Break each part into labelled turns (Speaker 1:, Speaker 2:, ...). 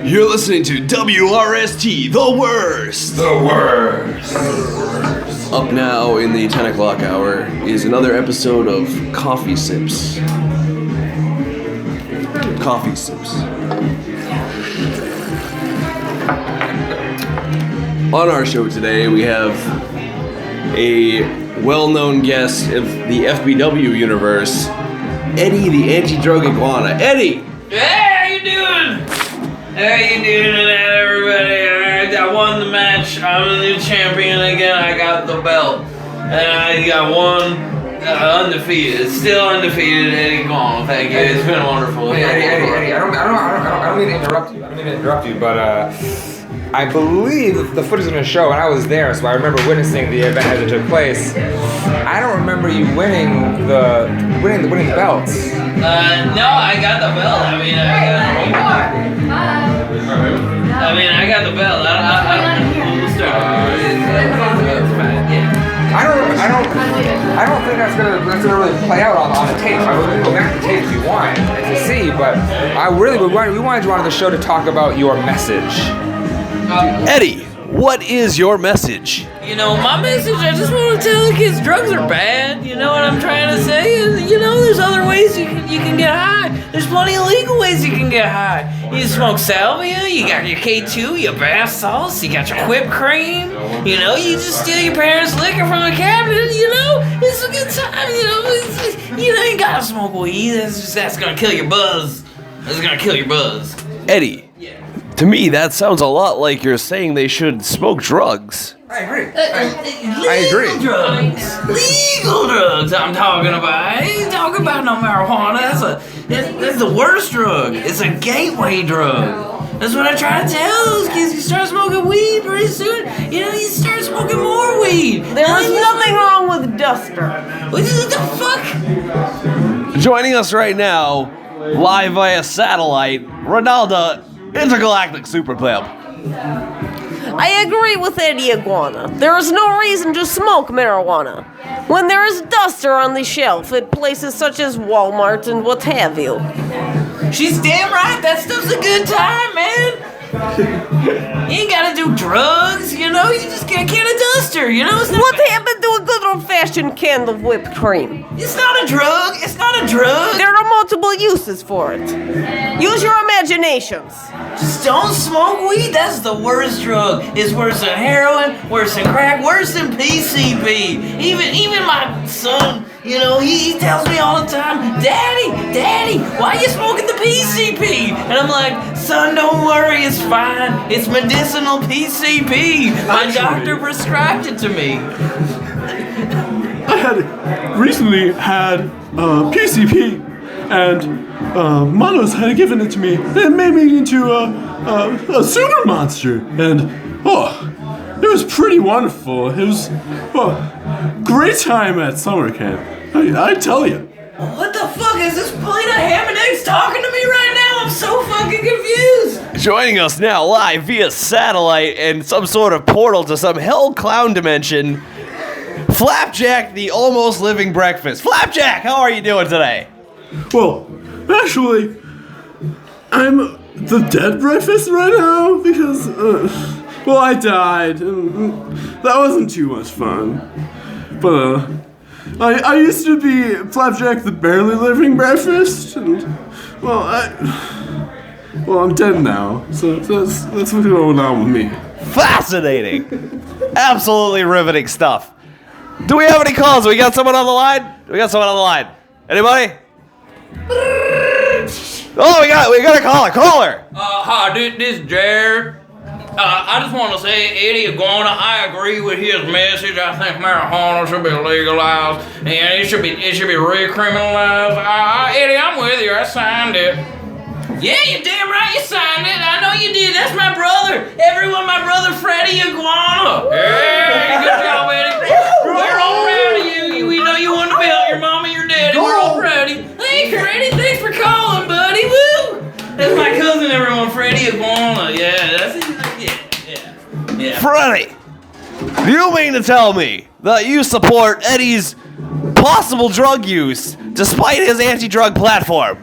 Speaker 1: You're listening to WRST, the worst!
Speaker 2: The worst!
Speaker 1: Up now in the 10 o'clock hour is another episode of Coffee Sips. Coffee Sips. On our show today, we have a well-known guest of the FBW universe, Eddie the Anti-Drug Iguana. Eddie!
Speaker 3: Hey, how you doing? How you doing tonight, everybody? I won the match. I'm the new champion again. I got the belt. And I got one undefeated. Still undefeated, Eddie Guano. Thank you. It's been wonderful.
Speaker 2: Eddie, I don't mean to interrupt you, but I believe the footage in the show, and I was there, so I remember witnessing the event as it took place. I don't remember you winning the belts.
Speaker 3: No, I got the belt. I got the belt.
Speaker 2: I don't think that's gonna really play out on the tape. I would go back to the tape if you want to see, but we wanted you on the show to talk about your message.
Speaker 1: Eddie, what is your message?
Speaker 3: You know, my message, I just want to tell the kids drugs are bad. You know what I'm trying to say? You know, there's other ways you can get high. There's plenty of legal ways you can get high. You smoke salvia, you got your K2, your bath salts, you got your whipped cream. You know, you just steal your parents' liquor from the cabinet, you know? It's a good time, you know? You ain't gotta smoke weed. That's gonna kill your buzz. That's gonna kill your buzz.
Speaker 1: Eddie, to me that sounds a lot like you're saying they should smoke drugs.
Speaker 2: I agree.
Speaker 3: Legal drugs I'm talking about. I ain't talking about no marijuana. That's the worst drug. It's a gateway drug. That's what I try to tell those kids. You start smoking weed pretty soon, you know, you start smoking more weed.
Speaker 4: There is nothing wrong with Duster.
Speaker 3: What the fuck?
Speaker 1: Joining us right now, live via satellite, Ronaldo, Intergalactic Super Club.
Speaker 4: I agree with Eddie Iguana. There is no reason to smoke marijuana when there is Duster on the shelf at places such as Walmart and what have you.
Speaker 3: She's damn right. That stuff's a good time, man. You ain't gotta do drugs, you know? You just get a can of Duster, you know?
Speaker 4: What happened to a good old-fashioned can of whipped cream?
Speaker 3: It's not a drug. It's not a drug.
Speaker 4: There are multiple uses for it. Use your imaginations.
Speaker 3: Just don't smoke weed. That's the worst drug. It's worse than heroin, worse than crack, worse than PCP. Even my son, you know, he tells me all the time, Daddy, why are you smoking the PCP? And I'm like, son, don't worry, it's fine. It's medicinal PCP. My doctor prescribed it to me.
Speaker 5: I had recently had PCP, and Manos had given it to me, and it made me into a super monster, and it was pretty wonderful. It was great time at summer camp. I tell you.
Speaker 3: What the fuck is this plate of ham and eggs talking to me right now? I'm so fucking confused.
Speaker 1: Joining us now live via satellite and some sort of portal to some hell clown dimension, Flapjack, the almost living breakfast. Flapjack, how are you doing today?
Speaker 5: Well, actually, I'm the dead breakfast right now because, I died, and that wasn't too much fun. But, I used to be Flapjack, the barely living breakfast, and, I'm dead now, so that's what's going on with me.
Speaker 1: Fascinating. Absolutely riveting stuff. Do we have any calls? We got someone on the line? Anybody? Oh, we got a caller. Caller.
Speaker 3: Hi, this is Jared. I just want to say, Eddie Iguana, I agree with his message. I think marijuana should be legalized, and it should be recriminalized. Eddie, I'm with you. I signed it. Yeah, you're damn right you signed it. I know you did. That's my brother. Everyone, my brother Freddie Iguana. Hey, good job, Eddie. We're all proud of you. We know you won the belt. Your mom and your daddy. We're all proud of you. Hey, Freddie, thanks for calling, buddy. Woo! That's my cousin, everyone, Freddie Iguana. Yeah, that's it. Yeah.
Speaker 1: Freddie, do you mean to tell me that you support Eddie's possible drug use despite his anti-drug platform?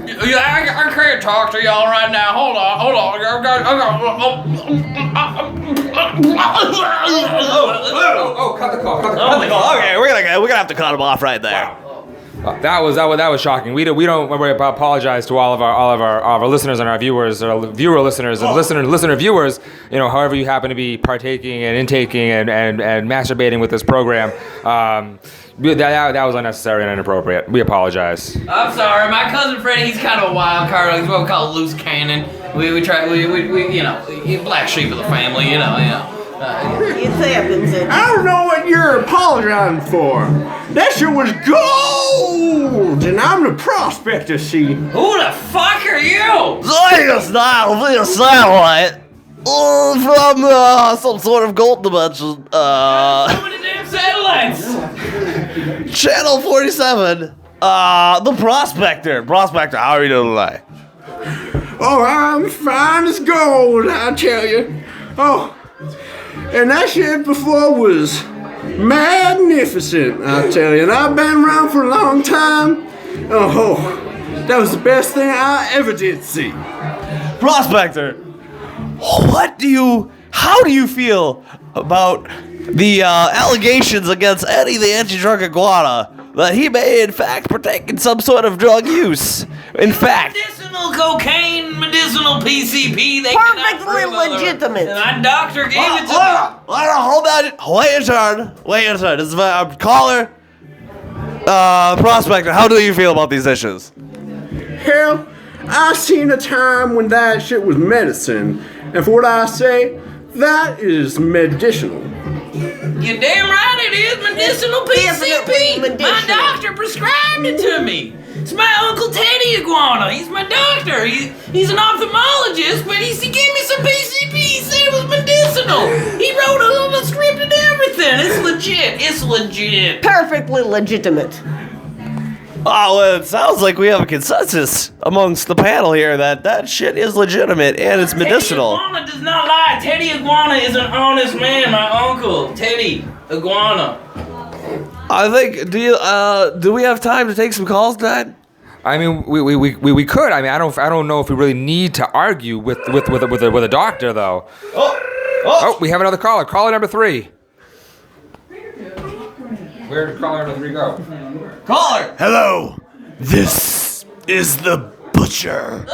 Speaker 3: I can't talk to y'all right now. Hold on.
Speaker 2: Oh, cut the call.
Speaker 1: Okay, we're gonna have to cut him off right there.
Speaker 2: That was shocking. We apologize to all of our listeners and our viewers, or viewer listeners and listener viewers. You know, however you happen to be partaking and intaking and masturbating with this program. That was unnecessary and inappropriate. We apologize.
Speaker 3: I'm sorry, my cousin Freddie, he's kind of a wild card. He's what we call a loose cannon. We you know, he's black sheep of the family, you know.
Speaker 4: It happens.
Speaker 5: I don't know what you're apologizing for. That shit was gold, and I'm the prospector, see.
Speaker 3: Who the fuck are you?
Speaker 1: It's not a satellite from some sort of gold dimension.
Speaker 3: So many damn satellites.
Speaker 1: Channel 47. The prospector. Prospector, how are you doing tonight?
Speaker 5: Oh, I'm fine as gold, I tell you. Oh, and that shit before was magnificent, I tell you. And I've been around for a long time. Oh, that was the best thing I ever did see.
Speaker 1: Prospector, how do you feel about the allegations against Eddie the anti-drug iguana that he may in fact partake in some sort of drug use? In fact,
Speaker 3: Medicinal cocaine, medicinal PCP, they
Speaker 4: Perfectly legitimate.
Speaker 3: And my doctor gave it to me.
Speaker 1: hold on. Wait your turn. This is a caller. Prospector, how do you feel about these issues?
Speaker 5: Hell, I seen a time when that shit was medicine. And for what I say, that is medicinal.
Speaker 3: You're damn right it is medicinal PCP.
Speaker 4: Definitely
Speaker 3: My
Speaker 4: medicinal.
Speaker 3: doctor prescribed it to me. It's my Uncle Teddy Iguana. He's my doctor. He's an ophthalmologist, but he gave me some PCP. He said it was medicinal. He wrote a little script and everything. It's legit.
Speaker 4: Perfectly legitimate.
Speaker 1: Oh, well, it sounds like we have a consensus amongst the panel here that shit is legitimate and it's medicinal.
Speaker 3: Teddy Iguana does not lie. Teddy Iguana is an honest man, my uncle. Teddy Iguana.
Speaker 1: I think. Do we have time to take some calls tonight?
Speaker 2: I mean, we could. I mean, I don't know if we really need to argue with a doctor though. Oh, we have another caller. Caller number 3. Where did caller number 3 go?
Speaker 1: Caller.
Speaker 5: Hello, this is the butcher.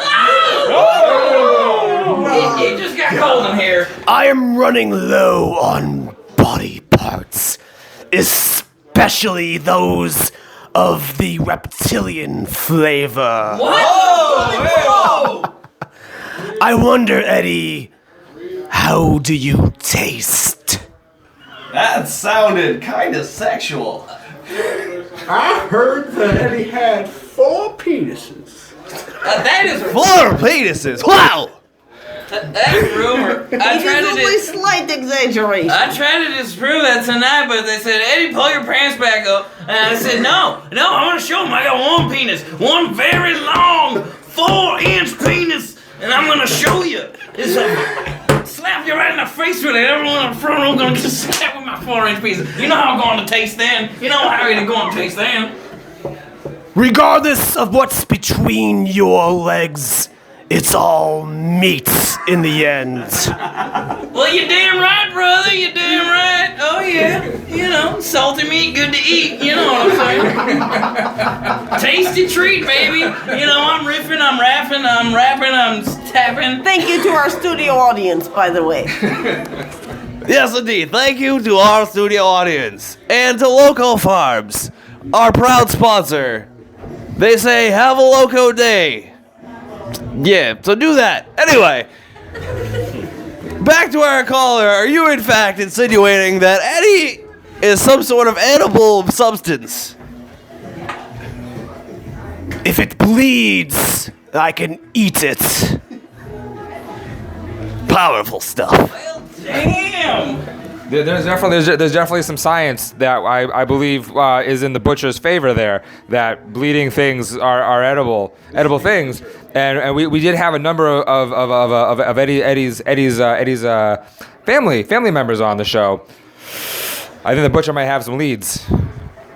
Speaker 3: It just got cold in here.
Speaker 5: I am running low on body parts, especially those of the reptilian flavor.
Speaker 3: Whoa!
Speaker 5: I wonder, Eddie, how do you taste?
Speaker 1: That sounded kind of sexual.
Speaker 5: I heard that Eddie had 4 penises.
Speaker 3: That is
Speaker 1: 4 penises. Wow.
Speaker 3: That's rumor.
Speaker 4: It is only slight exaggeration.
Speaker 3: I tried to disprove that tonight, but they said, Eddie, pull your pants back up. And I said, no, I want to show them I got one penis. One very long, 4-inch penis. And I'm going to show you. It's slap you right in the face with it. Everyone in the front row going to get slapped with my 4-inch penis. You know how I'm going to taste then. You know how it's going to taste then.
Speaker 5: Regardless of what's between your legs, it's all meat in the end.
Speaker 3: Well, you're damn right, brother. You're damn right. Oh, yeah. You know, salty meat, good to eat. You know what I'm saying? Tasty treat, baby. You know, I'm riffing, I'm rapping, I'm tapping.
Speaker 4: Thank you to our studio audience, by the way.
Speaker 1: Yes, indeed. Thank you to our studio audience and to Loco Farms, our proud sponsor. They say, have a Loco day. Yeah, so do that. Anyway, back to our caller. Are you in fact insinuating that Eddie is some sort of edible substance?
Speaker 5: If it bleeds, I can eat it. Powerful stuff.
Speaker 3: Damn.
Speaker 2: There's definitely some science that I believe is in the butcher's favor there. That bleeding things are edible things, and we did have a number of Eddie's family members on the show. I think the butcher might have some leads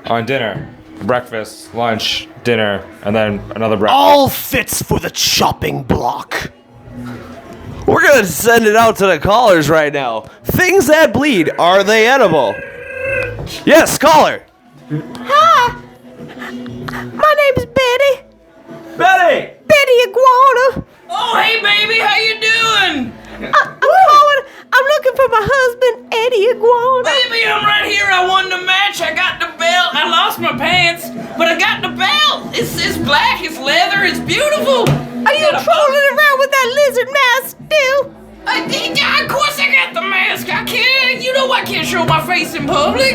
Speaker 2: on dinner. breakfast, lunch, dinner, and then another breakfast.
Speaker 1: All fits for the chopping block. We're gonna send it out to the callers right now. Things that bleed, are they edible? Yes, caller.
Speaker 4: Hi. My name's Betty.
Speaker 1: Betty!
Speaker 4: Betty Iguana.
Speaker 3: Oh, hey, baby, how you doing?
Speaker 4: I'm looking for my husband, Eddie Iguana.
Speaker 3: Baby, I'm right here. I won the match. I got the belt. I lost my pants, but I got the belt. It's black. It's leather. It's beautiful.
Speaker 4: Are you trolling around with that lizard mask still?
Speaker 3: Of course I got the mask. I can't. You know I can't show my face in public.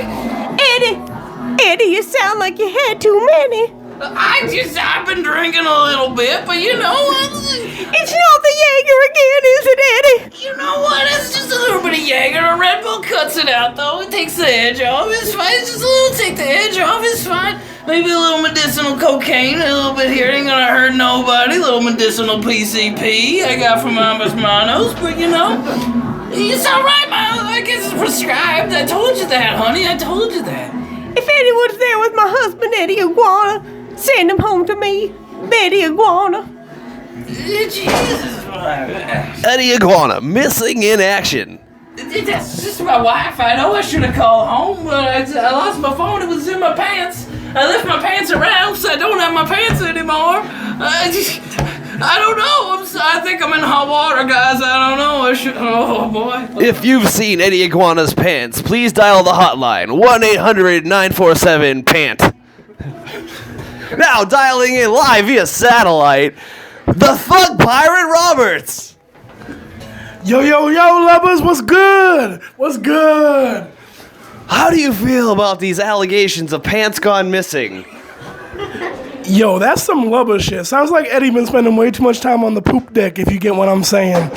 Speaker 4: Eddie, you sound like you had too many.
Speaker 3: I've been drinking a little bit, but you know what?
Speaker 4: It's not the Jaeger again, is it, Eddie?
Speaker 3: You know what? It's just a little bit of Jaeger. A Red Bull cuts it out, though. It takes the edge off. It's fine. It's just a little take the edge off. It's fine. Maybe a little medicinal cocaine, a little bit here. Ain't gonna hurt nobody. A little medicinal PCP I got from Ambas Manos, but you know, it's all right, man. I guess it's prescribed. I told you that, honey. I told you that.
Speaker 4: If anyone's there with my husband, Eddie Iguana, send him home to me, Betty Iguana.
Speaker 3: Jesus.
Speaker 1: Eddie Iguana, missing in action.
Speaker 3: That's just my wife. I know I should have called home, but I lost my phone. It was in my pants. I left my pants around, so I don't have my pants anymore. I don't know. I think I'm in hot water, guys. I don't know. Oh, boy.
Speaker 1: If you've seen Eddie Iguana's pants, please dial the hotline, 1-800-947-PANT. Now dialing in live via satellite, the Thug Pirate Roberts.
Speaker 6: Yo, lovers, what's good? What's good?
Speaker 1: How do you feel about these allegations of pants gone missing?
Speaker 6: Yo, that's some lubber shit. Sounds like Eddie been spending way too much time on the poop deck, if you get what I'm saying.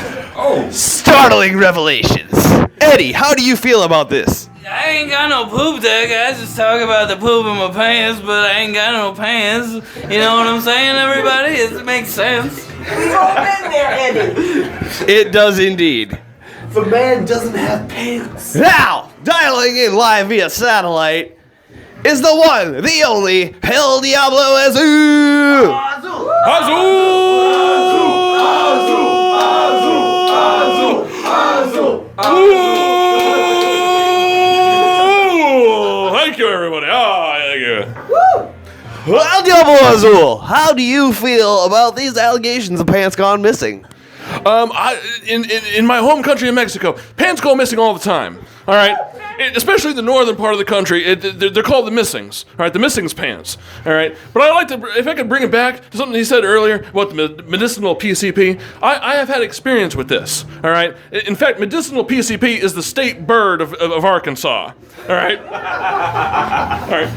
Speaker 1: Startling revelations. Eddie, how do you feel about this?
Speaker 3: I ain't got no poop deck. I just talk about the poop in my pants, but I ain't got no pants. You know what I'm saying, everybody? It makes sense.
Speaker 4: We've all been there, Eddie.
Speaker 1: It does indeed.
Speaker 5: The man doesn't have pants.
Speaker 1: Now, dialing in live via satellite is the one, the only, El Diablo Azul!
Speaker 5: Thank you, everybody. Thank you.
Speaker 1: El Diablo Azul, how do you feel about these allegations of pants gone missing?
Speaker 5: In my home country of Mexico, pants go missing all the time. All right, especially the northern part of the country. They're called the missings. All right, the missings pants. All right, but I like to, if I could bring it back to something he said earlier about the medicinal PCP. I have had experience with this. All right, in fact, medicinal PCP is the state bird of Arkansas. All right, all right.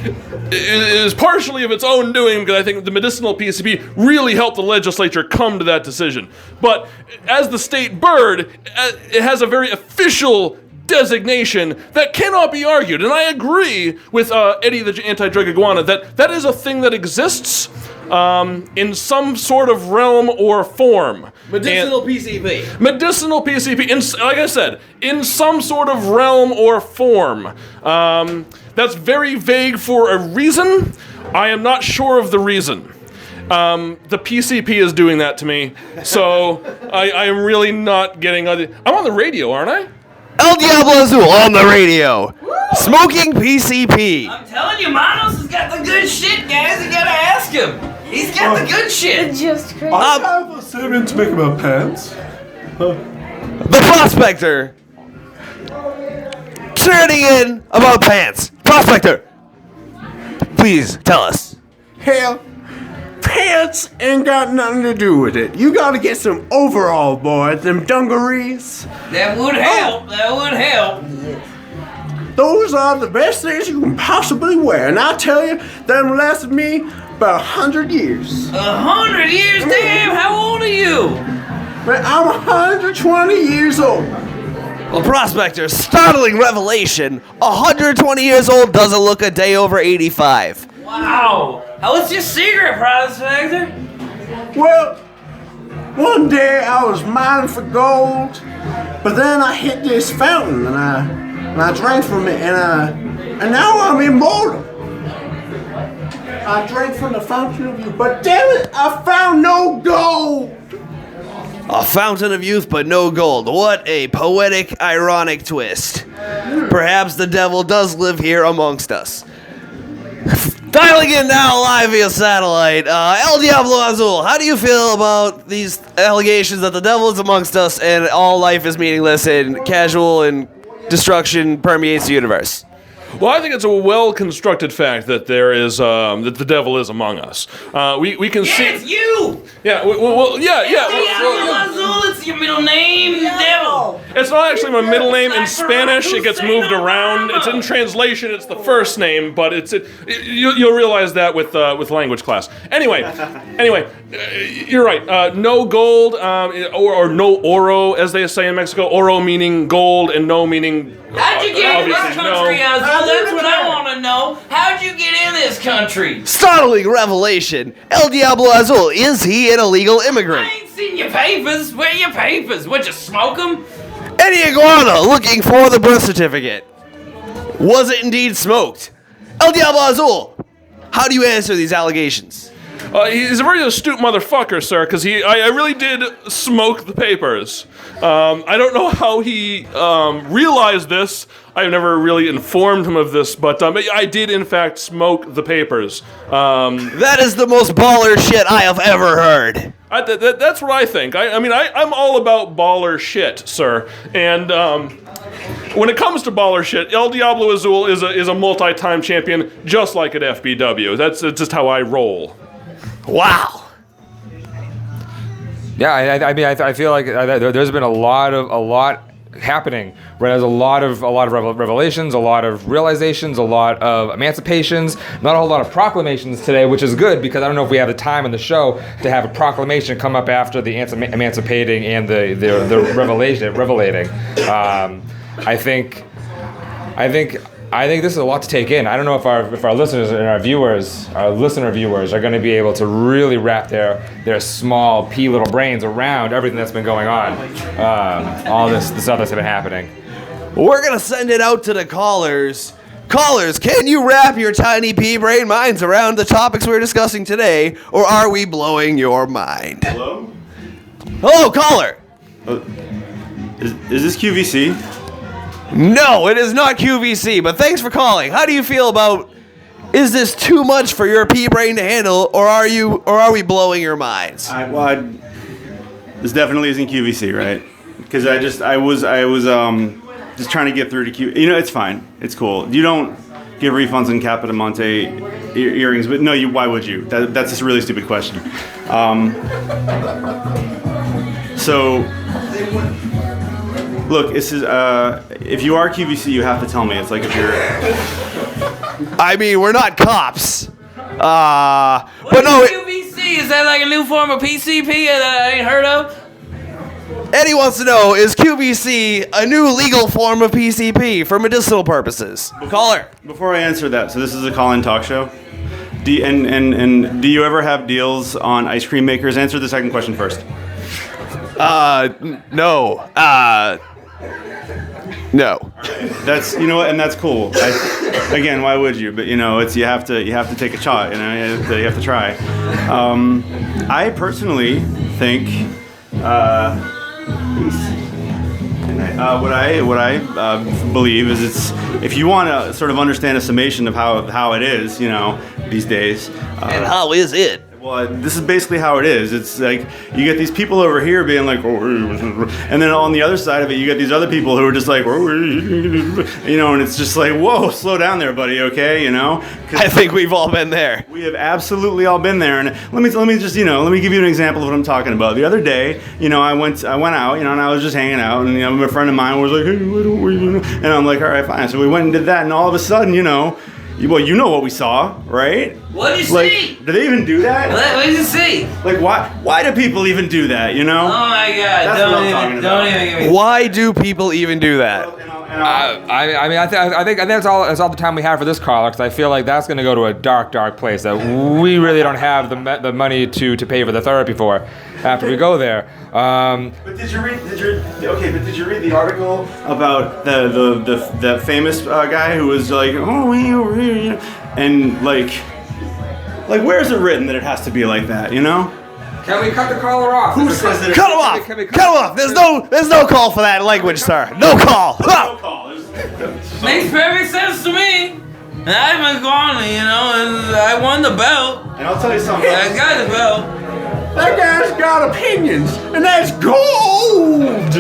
Speaker 5: It is partially of its own doing because I think the medicinal PCP really helped the legislature come to that decision. But as the state bird, it has a very official designation that cannot be argued. And I agree with Eddie the anti-drug iguana that is a thing that exists in some sort of realm or form.
Speaker 1: Medicinal PCP.
Speaker 5: Medicinal PCP, like I said, in some sort of realm or form. That's very vague for a reason. I am not sure of the reason. The PCP is doing that to me, so I am really not getting... I'm on the radio, aren't I?
Speaker 1: El Diablo Azul on the radio. Smoking PCP.
Speaker 3: I'm telling you, Manos has got the good shit, guys. You gotta ask him. He's got the good shit.
Speaker 4: Just crazy.
Speaker 5: Um, I have a statement to make about pants.
Speaker 1: The Prospector. Turning in about pants. Prospector. Please tell us.
Speaker 7: Hell, pants ain't got nothing to do with it. You gotta get some overall, boys, them dungarees.
Speaker 3: That would help. That would help.
Speaker 7: Those are the best things you can possibly wear. And I tell you, them lasted me about 100 years.
Speaker 3: 100 years? Damn, how old are you?
Speaker 7: Man, I'm 120 years old.
Speaker 1: Well, Prospector, startling revelation. 120 years old doesn't look a day over 85.
Speaker 3: Wow. What's your secret, Prospector?
Speaker 7: Well, one day I was mining for gold, but then I hit this fountain and I drank from it and now I'm immortal. I drank from the fountain of youth, but damn it, I found no gold.
Speaker 1: A fountain of youth, but no gold. What a poetic, ironic twist. Perhaps the devil does live here amongst us. Dialing in now live via satellite. El Diablo Azul, how do you feel about these allegations that the devil is amongst us and all life is meaningless and casual and destruction permeates the universe?
Speaker 8: Well, I think it's a well-constructed fact that there is that the devil is among us. We can see.
Speaker 3: It's you!
Speaker 8: Yeah. Well, yeah.
Speaker 3: Diablo Azul, it's your middle name, devil.
Speaker 8: It's not actually my middle name in Spanish. It gets moved around. It's in translation. It's the first name, but you'll realize that with language class. Anyway, you're right. No gold, or no oro, as they say in Mexico. Oro meaning gold, and no meaning.
Speaker 3: How'd you get in this
Speaker 8: obviously
Speaker 3: country,
Speaker 8: no.
Speaker 3: Azul? That's what I want to know. How'd you get in this country?
Speaker 1: Startling revelation. El Diablo Azul, is he an illegal immigrant?
Speaker 3: I ain't seen your papers. Where are your papers? What, you smoke them?
Speaker 1: Eddie Iguana looking for the birth certificate. Was it indeed smoked? El Diablo Azul, how do you answer these allegations?
Speaker 8: He's a very astute motherfucker, sir, because I really did smoke the papers. I don't know how he realized this. I've never really informed him of this, but I did, in fact, smoke the papers.
Speaker 1: That is the most baller shit I have ever heard.
Speaker 8: That's what I think. I'm all about baller shit, sir. And when it comes to baller shit, El Diablo Azul is a multi-time champion, just like at FBW. That's just how I roll.
Speaker 1: Wow.
Speaker 2: Yeah, I feel like there's been a lot happening. Where there's a lot of revelations, a lot of realizations, a lot of emancipations, not a whole lot of proclamations today, which is good because I don't know if we have the time in the show to have a proclamation come up after the emancipating and the revelating. I think this is a lot to take in. I don't know if our listeners and our listener viewers are going to be able to really wrap their small pea little brains around everything that's been going on, all this stuff that's been happening.
Speaker 1: We're gonna send it out to the callers. Callers, can you wrap your tiny pea brain minds around the topics we're discussing today, or are we blowing your mind?
Speaker 9: Hello?
Speaker 1: Hello, caller.
Speaker 9: Is this QVC?
Speaker 1: No, it is not QVC, but thanks for calling. How do you feel about, is this too much for your pea brain to handle, or are we blowing your minds?
Speaker 9: This definitely isn't QVC, right? Because I was just trying to get through to Q. You know, it's fine. It's cool. You don't give refunds on Capitamonte earrings, but no, why would you? That's just a really stupid question. So, look, this is if you are QVC, you have to tell me. It's like if you're.
Speaker 1: I mean, we're not cops. But no.
Speaker 3: QVC? Is that like a new form of PCP that I ain't heard of?
Speaker 1: Eddie wants to know, is QVC a new legal form of PCP for medicinal purposes? Caller.
Speaker 9: Before I answer that, so this is a call-in talk show. Do you ever have deals on ice cream makers? Answer the second question first.
Speaker 1: No. No.
Speaker 9: That's, you know what, and that's cool. Again, why would you? But you know, it's you have to take a shot. You know, you have to try. I personally think. What I believe is it's if you want to sort of understand a summation of how it is, you know, these days.
Speaker 1: And how is it?
Speaker 9: Well, this is basically how it is. It's like you get these people over here being like, and then on the other side of it, you get these other people who are just like, you know, and it's just like, whoa, slow down there, buddy, okay, you know?
Speaker 1: I think we've all been there.
Speaker 9: We have absolutely all been there, and let me just, you know, let me give you an example of what I'm talking about. The other day, you know, I went out, you know, and I was just hanging out, and you know, a friend of mine was like, hey, why don't we, you know? And I'm like, all right, fine. So we went and did that, and all of a sudden, you know. Well, you know what we saw, right?
Speaker 3: What did you
Speaker 9: like,
Speaker 3: see?
Speaker 9: Do they even do that?
Speaker 3: What did you see?
Speaker 9: Like, why do people even do that, you know?
Speaker 3: Oh my God!
Speaker 9: That's what I'm talking about.
Speaker 3: Don't even give me.
Speaker 1: Why do people even do that?
Speaker 2: I think that's all the time we have for this caller, because I feel like that's going to go to a dark place that we really don't have the money to pay for the therapy for after we go there.
Speaker 9: But did you read the article about the famous guy who was like, oh, and like, Like, where is it written that it has to be like that? You know?
Speaker 2: Can we cut the caller off?
Speaker 9: Who says that?
Speaker 1: Cut him off!
Speaker 2: Can we
Speaker 1: Cut him off! There's no call for that language, sir. No call.
Speaker 9: No call.
Speaker 3: Makes perfect sense to me. And I've been gone, you know, and I won the belt.
Speaker 9: And I'll tell you something.
Speaker 3: I got the belt.
Speaker 7: That guy's got opinions, and that's gold.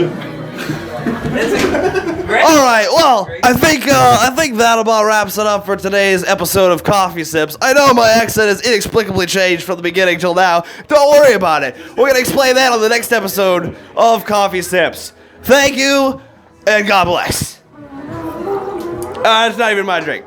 Speaker 1: All right, well, I think that about wraps it up for today's episode of Coffee Sips. I know my accent has inexplicably changed from the beginning till now. Don't worry about it. We're gonna explain that on the next episode of Coffee Sips. Thank you, and God bless. It's not even my drink.